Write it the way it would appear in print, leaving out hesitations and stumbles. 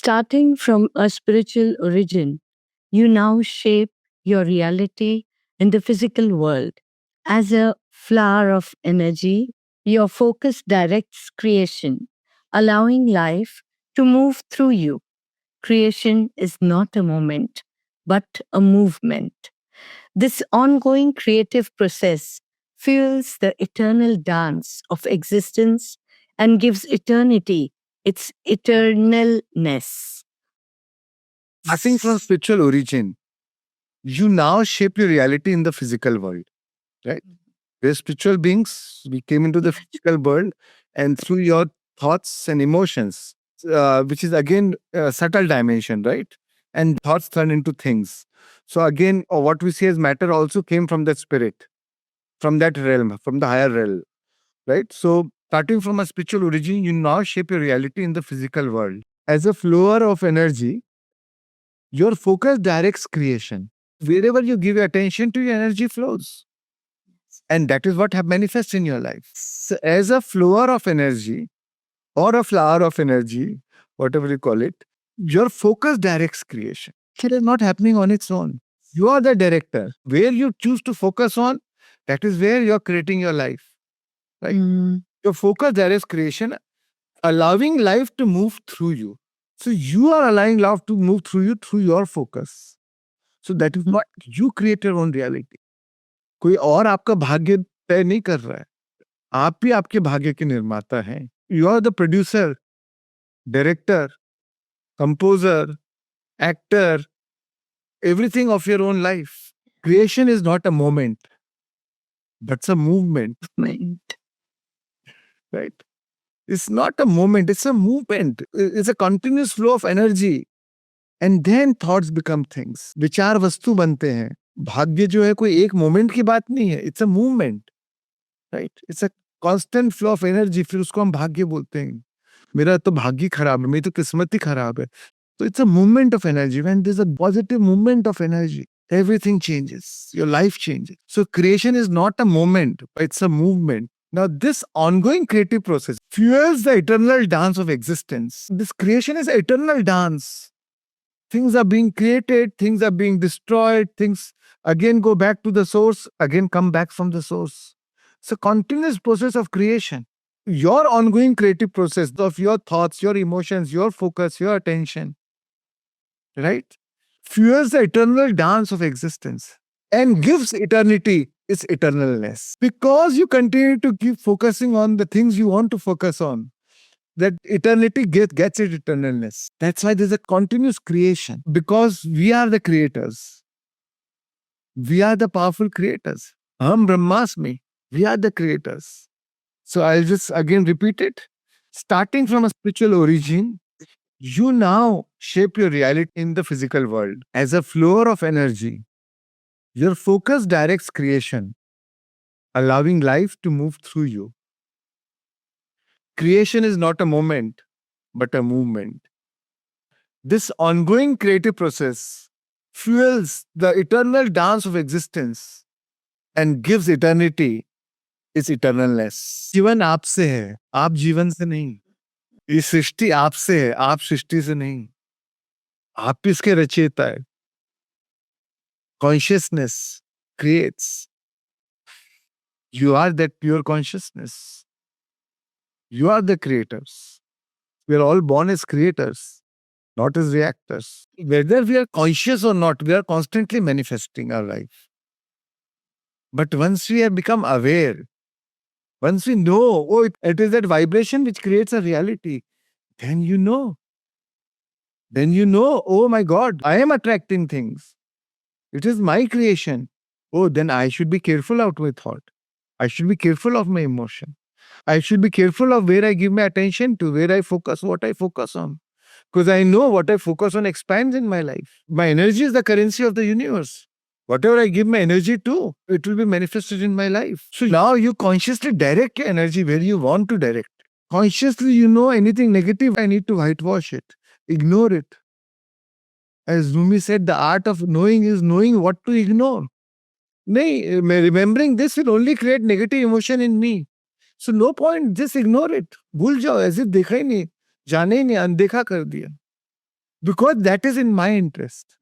Starting from a spiritual origin, you now shape your reality in the physical world. As a flower of energy, your focus directs creation, allowing life to move through you. Creation is not a moment, but a movement. This ongoing creative process fuels the eternal dance of existence and gives eternity its eternalness. Starting from spiritual origin, you now shape your reality in the physical world, right? We're spiritual beings. We came into the physical world, and through your thoughts and emotions, which is again a subtle dimension, right? And thoughts turn into things. So again, what we see as matter also came from that spirit, from that realm, from the higher realm, right? So starting from a spiritual origin, you now shape your reality in the physical world. As a flower of energy, your focus directs creation. Wherever you give your attention to, your energy flows. And that is what have manifests in your life. So as a flower of energy or a flower of energy, whatever you call it, your focus directs creation. It is not happening on its own. You are the director. Where you choose to focus on, that is where you're creating your life. Right? Your focus directs creation, allowing life to move through you. So you are allowing life to move through you through your focus. So that is what you create your own reality. कोई और आपका भाग्य तय नहीं कर रहा है, आप ही आपके भाग्य के निर्माता हैं. You are the producer, director, composer, actor, everything of your own life. Creation is not a moment, but a movement, right? It's not a moment, it's a movement. It's a continuous flow of energy. And then thoughts become things. विचार वस्तु बनते हैं. भाग्य जो है कोई एक moment की बात नहीं है, it's a movement, right? It's a constant flow of energy. फिर उसको हम भाग्य बोलते हैं. मेरा तो भाग्य खराब है, मेरी तो किस्मत ही खराब है. So it's a movement of energy. When there's a positive movement of energy, everything changes. Your life changes. So creation is not a moment, but it's a movement. Now, this ongoing creative process fuels the eternal dance of existence. This creation is an eternal dance. Things are being created, things are being destroyed, things again go back to the source, again come back from the source. It's a continuous process of creation. Your ongoing creative process of your thoughts, your emotions, your focus, your attention, right, fuels the eternal dance of existence and gives eternity its eternalness. Because you continue to keep focusing on the things you want to focus on, that eternity gets its eternalness. That's why there's a continuous creation. Because we are the creators. We are the powerful creators. Aham Brahmasmi. We are the creators. So I'll just again repeat it. Starting from a spiritual origin, you now shape your reality in the physical world. As a flower of energy, your focus directs creation, allowing life to move through you. Creation is not a moment, but a movement. This ongoing creative process fuels the eternal dance of existence and gives eternity its eternalness. जीवन आपसे है, आप जीवन से नहीं. ये सृष्टि आपसे है, आप सृष्टि से नहीं. आप इसके रचयिता है. Consciousness creates. You are that pure consciousness. You are the creators. We are all born as creators, not as reactors. Whether we are conscious or not, we are constantly manifesting our life. But once we have become aware, once we know, oh, it is that vibration which creates a reality, then you know. Then you know, oh my God, I am attracting things. It is my creation. Oh, then I should be careful of my thought. I should be careful of my emotion. I should be careful of where I give my attention to, where I focus, what I focus on. Because I know what I focus on expands in my life. My energy is the currency of the universe. Whatever I give my energy to, it will be manifested in my life. So now you consciously direct your energy where you want to direct. Consciously, you know anything negative, I need to whitewash it. Ignore it. As Rumi said, the art of knowing is knowing what to ignore. नहीं, remembering this will only create negative emotion in me. So no point, just ignore it. भूल जाओ, ऐसे देखा ही नहीं, जाने ही नहीं, अनदेखा कर दिया. because that is in my interest.